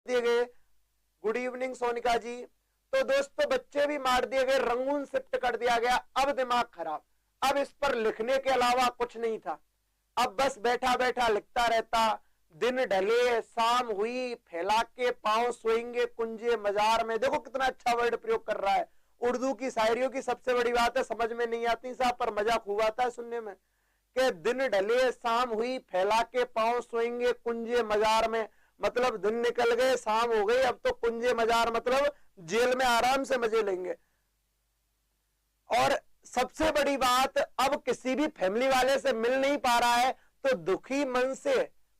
दिए गए। Good evening Sonika जी। तो दोस्तों बच्चे भी मार दिए गए, रंगून शिफ्ट कर दिया गया। अब दिमाग खराब, अब इस पर लिखने के अलावा कुछ नहीं था। अब बस बैठा बैठा लिखता रहता। दिन ढले शाम हुई, फैला के पांव सोएंगे कुंजे मजार में। देखो कितना अच्छा वर्ड प्रयोग कर रहा है। उर्दू की शायरियों की सबसे बड़ी बात है, समझ में नहीं आती साहब, पर मजा खूब आता है सुनने में। कि दिन ढले शाम हुई, फैला के पांव सोएंगे कुंजे मजार में। मतलब दिन निकल गए, शाम हो गई, अब तो कुंजे मजार मतलब जेल में आराम से मजे लेंगे। और सबसे बड़ी बात, अब किसी भी फैमिली वाले से मिल नहीं पा रहा है, तो दुखी मन से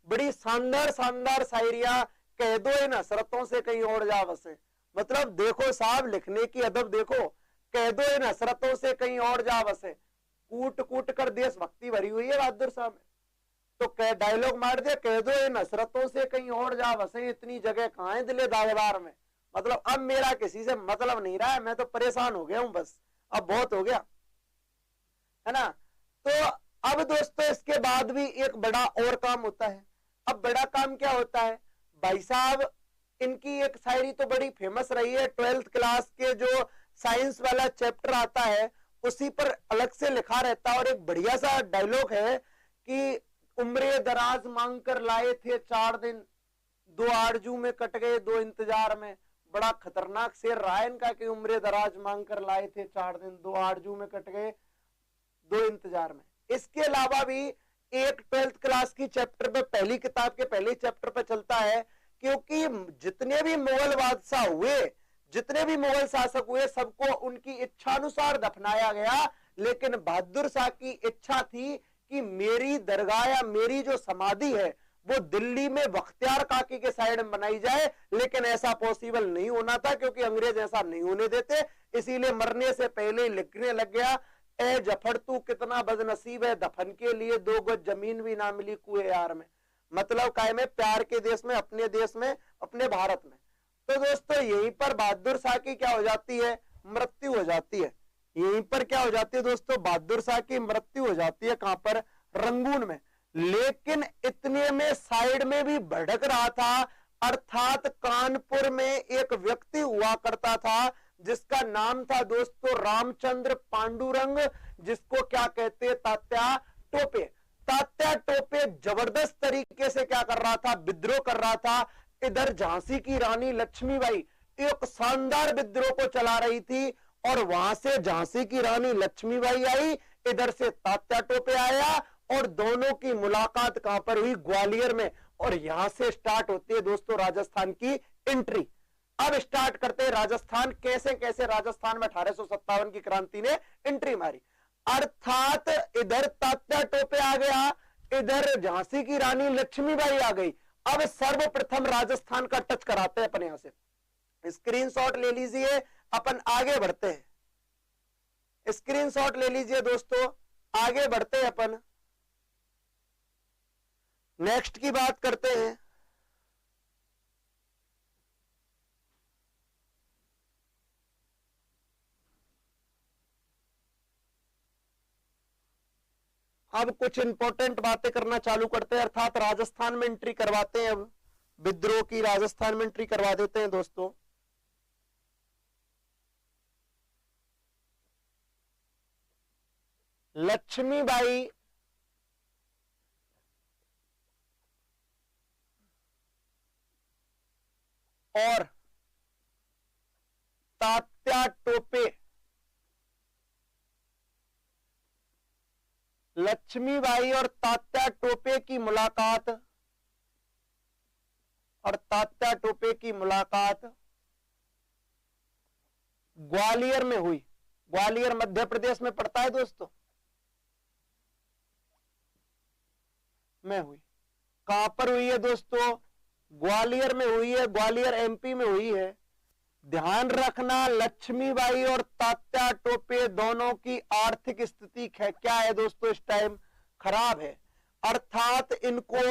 बड़ी शानदार शानदार शायरियां, कह दो इन हसरतों से कहीं और जा बसे। मतलब देखो साहब, लिखने की अदब देखो। कह दो इन हसरतों से कहीं और जा बसे, कूट कूट कर देशभक्ति भरी हुई है बहादुर साहब में। तो कह डायलॉग मार दिया, कह दो इन हसरतों से कहीं और जा बसे, इतनी जगह कहां है दिले दावेदार में। मतलब अब मेरा किसी से मतलब नहीं रहा है, मैं तो परेशान हो गया हूं, बस अब बहुत हो गया है ना। तो अब दोस्तों इसके बाद भी एक बड़ा और काम होता है। अब बड़ा काम क्या होता है भाई साहब, इनकी एक शायरी तो बड़ी फेमस रही है। 12th क्लास के जो साइंस वाला चैप्टर आता है उसी पर अलग से लिखा रहता है। और एक बढ़िया सा डायलॉग है कि उम्रे दराज मांग कर लाए थे 4 दिन, 2 आरजू में कट गए 2 इंतजार में। बड़ा खतरनाक शेर रहा है इनका कि उम्रे दराज मांग कर लाए थे 4 दिन, 2 आरजू में कट गए 2 इंतजार में। इसके अलावा भी एक 12th क्लास की चैप्टर पे, पहली किताब के पहले चैप्टर पे चलता है, क्योंकि जितने भी मुगल बादशाह हुए, जितने भी मुगल शासक हुए, सबको उनकी इच्छा अनुसार दफनाया गया। लेकिन बहादुर शाह की इच्छा थी कि मेरी दरगाह या मेरी जो समाधि है वो दिल्ली में बख्तियार काकी के साइड में बनाई जाए। लेकिन ऐसा पॉसिबल नहीं होना था, क्योंकि अंग्रेज ऐसा नहीं होने देते। इसीलिए मरने से पहले ही लिखने लग गया, ए जफर तू कितना बदनसीब है, दफन के लिए 2 गज जमीन भी ना मिली कुएं यार में। मतलब कायम है प्यार के देश में, अपने देश में, अपने भारत में। तो दोस्तों यहीं पर बहादुर शाह की क्या हो जाती है, मृत्यु हो जाती है। यहीं पर क्या हो जाती है दोस्तों, बहादुर शाह की मृत्यु हो जाती है। कहां पर, रंगून में। लेकिन इतने में साइड में भी भड़क रहा था। अर्थात कानपुर में एक व्यक्ति हुआ करता था जिसका नाम था दोस्तों रामचंद्र पांडुरंग, जिसको क्या कहते, तात्या टोपे। तात्या टोपे जबरदस्त तरीके से क्या कर रहा था, विद्रोह कर रहा था। इधर झांसी की रानी लक्ष्मीबाई एक शानदार विद्रोह को चला रही थी, और वहां से झांसी की रानी लक्ष्मीबाई आई, इधर से तात्या टोपे आया, और दोनों की मुलाकात कहां पर हुई, ग्वालियर में। और यहां से स्टार्ट होती है दोस्तों राजस्थान की एंट्री। अब स्टार्ट करते हैं राजस्थान, कैसे कैसे राजस्थान में 1857 की क्रांति ने एंट्री मारी। अर्थात इधर तात्या टोपे आ गया, इधर झांसी की रानी लक्ष्मीबाई आ गई। अब सर्वप्रथम राजस्थान का टच कराते हैं अपन, यहां से स्क्रीनशॉट ले लीजिए, अपन आगे बढ़ते हैं। स्क्रीनशॉट ले लीजिए दोस्तों, आगे बढ़ते हैं अपन, नेक्स्ट की बात करते हैं। अब कुछ इंपॉर्टेंट बातें करना चालू करते हैं, अर्थात राजस्थान में एंट्री करवाते हैं। अब विद्रोह की राजस्थान में एंट्री करवा देते हैं दोस्तों। लक्ष्मीबाई और तात्या टोपे, लक्ष्मीबाई और तात्या टोपे की मुलाकात, और तात्या टोपे की मुलाकात ग्वालियर में हुई। ग्वालियर मध्य प्रदेश में पड़ता है दोस्तों, में हुई। कहां पर हुई है दोस्तों, ग्वालियर में हुई है, ग्वालियर एमपी में हुई है। ध्यान रखना, लक्ष्मीबाई और तात्या टोपे दोनों की आर्थिक स्थिति क्या है दोस्तों, इस टाइम खराब है। अर्थात इनको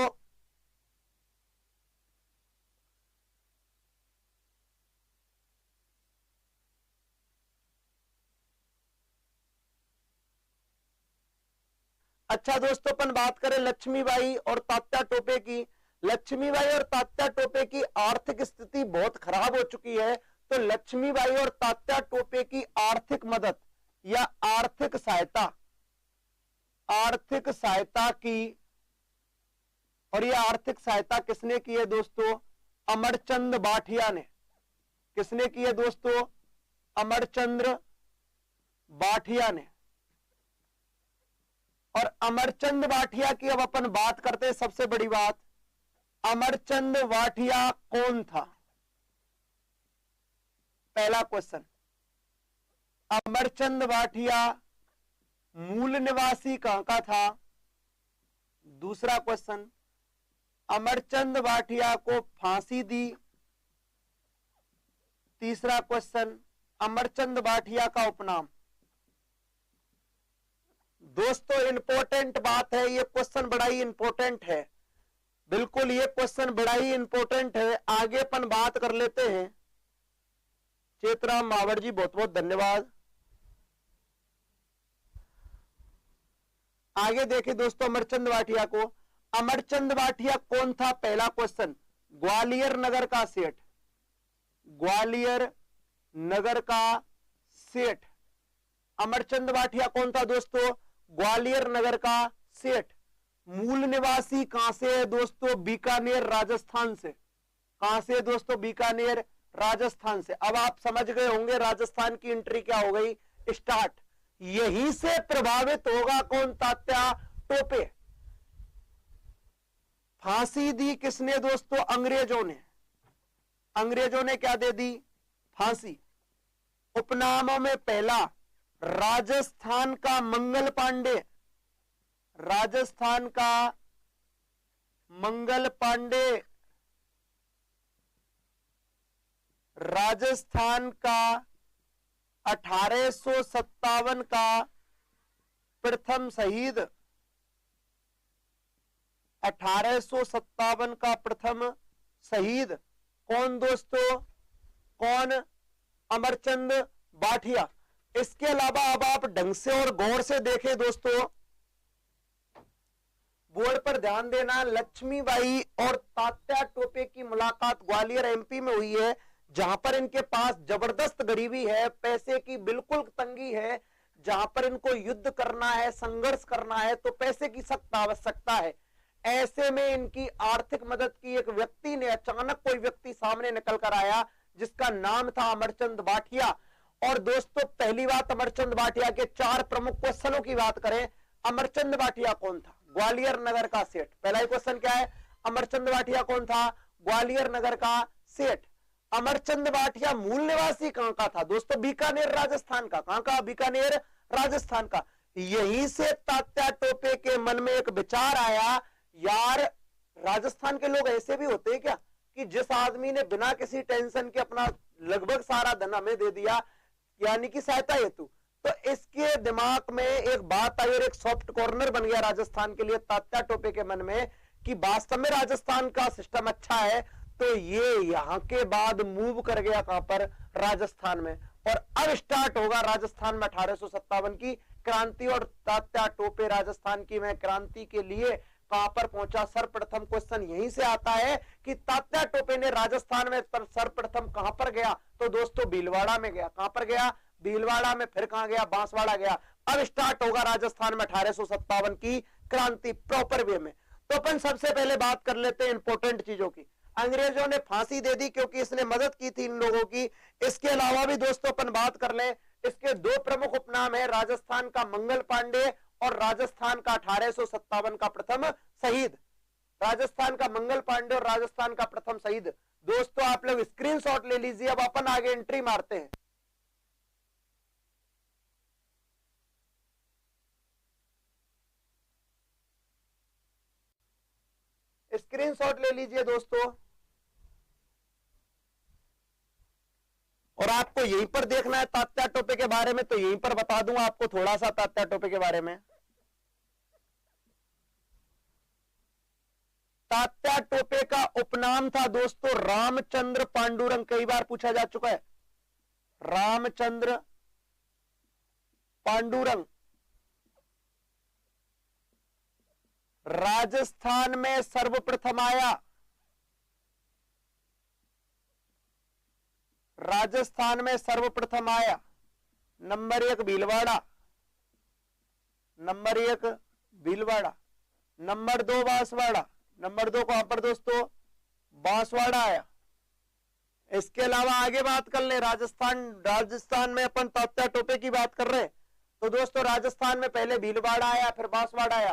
अच्छा दोस्तों अपन बात करें लक्ष्मीबाई और तात्या टोपे की। लक्ष्मीबाई और तात्या टोपे की आर्थिक स्थिति बहुत खराब हो चुकी है, तो लक्ष्मीबाई और तात्या टोपे की आर्थिक मदद या आर्थिक सहायता की, और यह आर्थिक सहायता किसने की है दोस्तों? अमरचंद बाठिया ने। किसने की है दोस्तों? अमरचंद्र बाठिया ने। और अमरचंद बाठिया की अब अपन बात करते हैं। सबसे बड़ी बात, अमरचंद बाठिया कौन था? पहला क्वेश्चन, अमरचंद बाठिया मूल निवासी कहां का था? दूसरा क्वेश्चन, अमरचंद बाठिया को फांसी दी। तीसरा क्वेश्चन, अमरचंद बाठिया का उपनाम। दोस्तों इंपॉर्टेंट बात है, ये क्वेश्चन बड़ा ही इंपॉर्टेंट है, बिल्कुल ये क्वेश्चन बड़ा ही इंपॉर्टेंट है। आगे अपन बात कर लेते हैं। चेतराम मावड़ जी बहुत बहुत धन्यवाद। आगे देखिए दोस्तों, अमरचंद बाठिया को, अमरचंद बाठिया कौन था? पहला क्वेश्चन, ग्वालियर नगर का सेठ। ग्वालियर नगर का सेठ अमरचंद बाठिया कौन था दोस्तों? ग्वालियर नगर का सेठ। मूल निवासी कहां से है दोस्तों? बीकानेर राजस्थान से। कहां से दोस्तों? बीकानेर राजस्थान से। अब आप समझ गए होंगे राजस्थान की एंट्री क्या हो गई, स्टार्ट। यहीं से प्रभावित होगा कौन? तात्या टोपे। फांसी दी किसने दोस्तों? अंग्रेजों ने। अंग्रेजों ने क्या दे दी? फांसी। उपनामों में पहला, राजस्थान का मंगल पांडे। राजस्थान का मंगल पांडे। राजस्थान का 1857 का प्रथम शहीद। 1857 का प्रथम शहीद कौन दोस्तों? कौन? अमरचंद बाठिया। इसके अलावा अब आप ढंग से और गौर से देखें दोस्तों, बोर्ड पर ध्यान देना, लक्ष्मीबाई और तात्या टोपे की मुलाकात ग्वालियर एमपी में हुई है, जहां पर इनके पास जबरदस्त गरीबी है, पैसे की बिल्कुल तंगी है, जहां पर इनको युद्ध करना है, संघर्ष करना है, तो पैसे की सख्त आवश्यकता है। ऐसे में इनकी आर्थिक मदद की एक व्यक्ति ने, अचानक कोई व्यक्ति सामने निकल कर आया जिसका नाम था अमरचंद बाठिया। और दोस्तों पहली बात, अमरचंद बाठिया के 4 प्रमुख क्वेश्चनों की बात करें। अमरचंद बाठिया कौन था? ग्वालियर नगर का सेठ। पहला ही क्वेश्चन क्या है? अमरचंद बाठिया कौन था? ग्वालियर नगर का सेठ। अमरचंद बाठिया मूल निवासी कहां का था दोस्तों? बीकानेर राजस्थान का। कहां का? बीकानेर राजस्थान का। यहीं से तात्या टोपे के मन में एक विचार आया, यार राजस्थान के लोग ऐसे भी होते हैं क्या कि जिस आदमी ने बिना किसी टेंशन के अपना लगभग सारा धन हमें दे दिया, यानी कि सहायता हेतु, तो इसके दिमाग में एक बात आई और एक सॉफ्ट कॉर्नर बन गया राजस्थान के लिए तात्या टोपे के मन में कि वास्तव में राजस्थान का सिस्टम अच्छा है। तो ये यहां के बाद मूव कर गया कहां पर? राजस्थान में। और अब स्टार्ट होगा राजस्थान में 1857 की क्रांति, और तात्या टोपे राजस्थान की में क्रांति के लिए कहां पर पहुंचा? सर्वप्रथम क्वेश्चन यहीं से आता है कि तात्या टोपे ने राजस्थान में सर्वप्रथम कहां पर गया? तो दोस्तों भीलवाड़ा में गया। कहां पर गया? भीलवाड़ा में। फिर कहां गया? बांसवाड़ा गया। अब स्टार्ट होगा राजस्थान में 1857 की क्रांति प्रॉपर वे में। तो अपन सबसे पहले बात कर लेते हैं इंपॉर्टेंट चीजों की। अंग्रेजों ने फांसी दे दी क्योंकि इसने मदद की थी इन लोगों की। इसके अलावा भी दोस्तों अपन बात कर ले, इसके 2 प्रमुख उपनाम है, राजस्थान का मंगल पांडे और राजस्थान का 1857 का प्रथम शहीद। राजस्थान का मंगल पांडे और राजस्थान का प्रथम शहीद। दोस्तों आप लोग स्क्रीनशॉट ले लीजिए। अब अपन आगे एंट्री मारते हैं। स्क्रीनशॉट ले लीजिए दोस्तों, और आपको यहीं पर देखना है तात्या टोपे के बारे में, तो यहीं पर बता दूंगा आपको थोड़ा सा तात्या टोपे के बारे में। तात्या टोपे का उपनाम था दोस्तों रामचंद्र पांडुरंग। कई बार पूछा जा चुका है, रामचंद्र पांडुरंग। राजस्थान में सर्वप्रथम आया राजस्थान में सर्वप्रथम आया? Number 1 Bhilwara, number 1 Bhilwara, number 2 Banswara, number 2 कहां पर दोस्तों? बांसवाड़ा आया। इसके अलावा आगे बात कर ले, राजस्थान में अपन तात्या टोपे की बात कर रहे हैं, तो दोस्तों राजस्थान में पहले भीलवाड़ा आया, फिर बांसवाड़ा आया।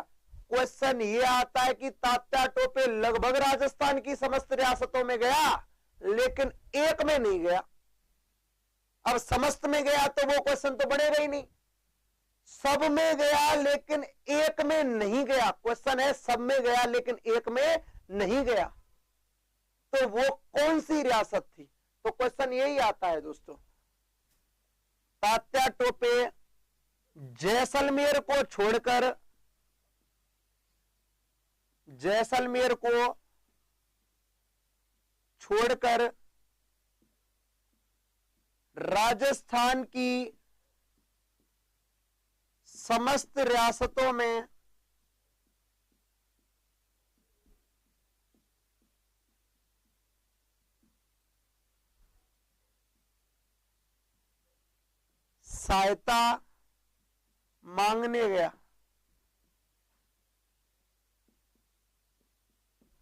क्वेश्चन ये आता है कि तात्या टोपे लगभग राजस्थान की समस्त रियासतों में गया, लेकिन एक में नहीं गया। अब समस्त में गया तो वो क्वेश्चन तो बनेगा ही नहीं। सब में गया लेकिन एक में नहीं गया। क्वेश्चन है सब में गया लेकिन एक में नहीं गया, तो वो कौन सी रियासत थी? तो क्वेश्चन यही आता है दोस्तों। तात्या टोपे जैसलमेर को छोड़कर राजस्थान की समस्त रियासतों में सहायता मांगने गया।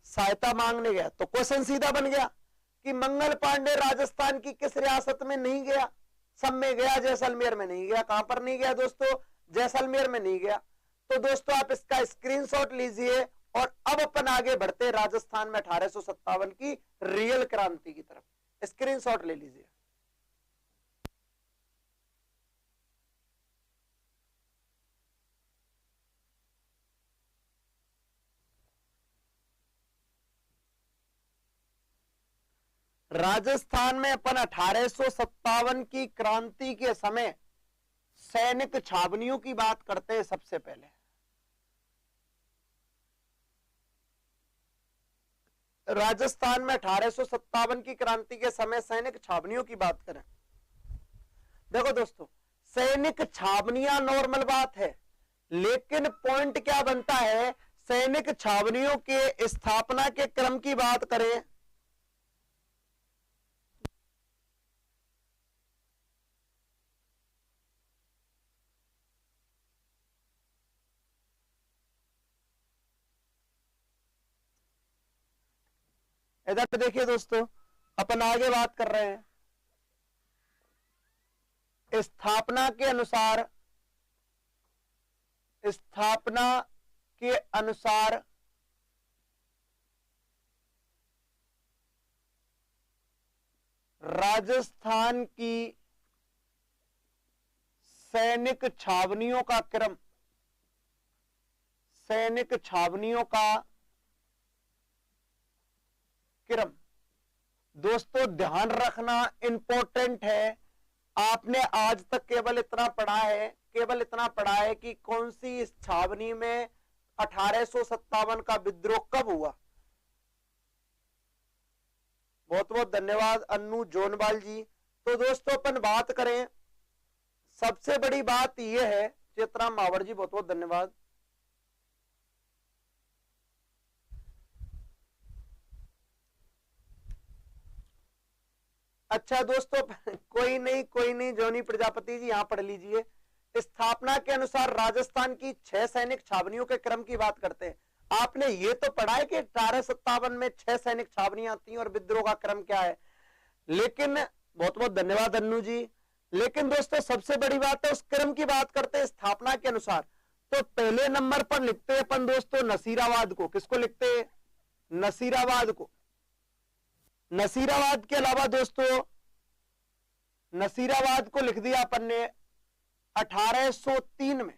सहायता मांगने गया तो क्वेश्चन सीधा बन गया कि मंगल पांडे राजस्थान की किस रियासत में नहीं गया? सब में गया, जैसलमेर में नहीं गया। कहां पर नहीं गया दोस्तों? जैसलमेर में नहीं गया। तो दोस्तों आप इसका स्क्रीनशॉट लीजिए और अब अपन आगे बढ़ते राजस्थान में 1857 की रियल क्रांति की तरफ। स्क्रीनशॉट ले लीजिए। राजस्थान में अपन 1857 की क्रांति के समय सैनिक छावनियों की बात करते हैं। सबसे पहले राजस्थान में 1857 की क्रांति के समय सैनिक छावनियों की बात करें। देखो दोस्तों, सैनिक छावनियां नॉर्मल बात है, लेकिन पॉइंट क्या बनता है? सैनिक छावनियों के स्थापना के क्रम की बात करें इधर देखिए दोस्तों, अपन आगे बात कर रहे हैं। स्थापना के अनुसार राजस्थान की सैनिक छावनियों का क्रम, दोस्तों ध्यान रखना इंपॉर्टेंट है। आपने आज तक केवल इतना पढ़ा है कि कौन सी इस छावनी में 1857 का विद्रोह कब हुआ। बहुत बहुत धन्यवाद अन्नू जोनवाल जी। तो दोस्तों अपन बात करें, सबसे बड़ी बात यह है, चित्रा मावर जी बहुत बहुत धन्यवाद। अच्छा दोस्तों, कोई नहीं जॉनी प्रजापति जी यहां पढ़ लीजिए। स्थापना के अनुसार राजस्थान की 6 सैनिक छावनियों के क्रम की बात करते हैं। आपने ये तो पढ़ा है कि 1857 में 6 सैनिक छावनियां थी और विद्रोह का क्रम क्या है, लेकिन बहुत बहुत धन्यवाद अन्नू जी। लेकिन दोस्तों सबसे बड़ी बात है, उस क्रम की बात करते हैं स्थापना के अनुसार। तो पहले नंबर पर लिखते हैं अपन दोस्तों नसीराबाद को। किसको लिखते हैं? नसीराबाद को। नसीराबाद के अलावा दोस्तों, नसीराबाद को लिख दिया अपन ने 1803 में।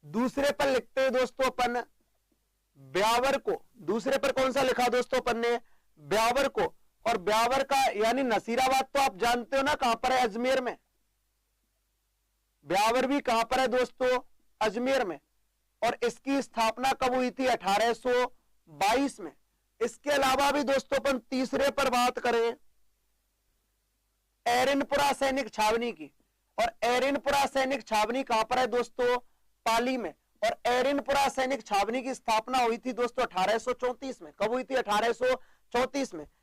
दूसरे पर लिखते हैं दोस्तों अपन ब्यावर को। दूसरे पर कौन सा लिखा दोस्तों अपन ने? ब्यावर को। और ब्यावर का यानी नसीराबाद तो आप जानते हो ना कहां पर है? अजमेर में। ब्यावर भी कहां पर है दोस्तों? अजमेर में। और इसकी स्थापना कब हुई थी? 1822 में। इसके अलावा भी दोस्तों अपन तीसरे पर बात करें एरिनपुरा सैनिक छावनी की। और एरिनपुरा सैनिक छावनी कहां पर है दोस्तों? पाली में। और एरिनपुरा सैनिक छावनी की स्थापना हुई थी दोस्तों 1834 में। कब हुई थी? 1834 में।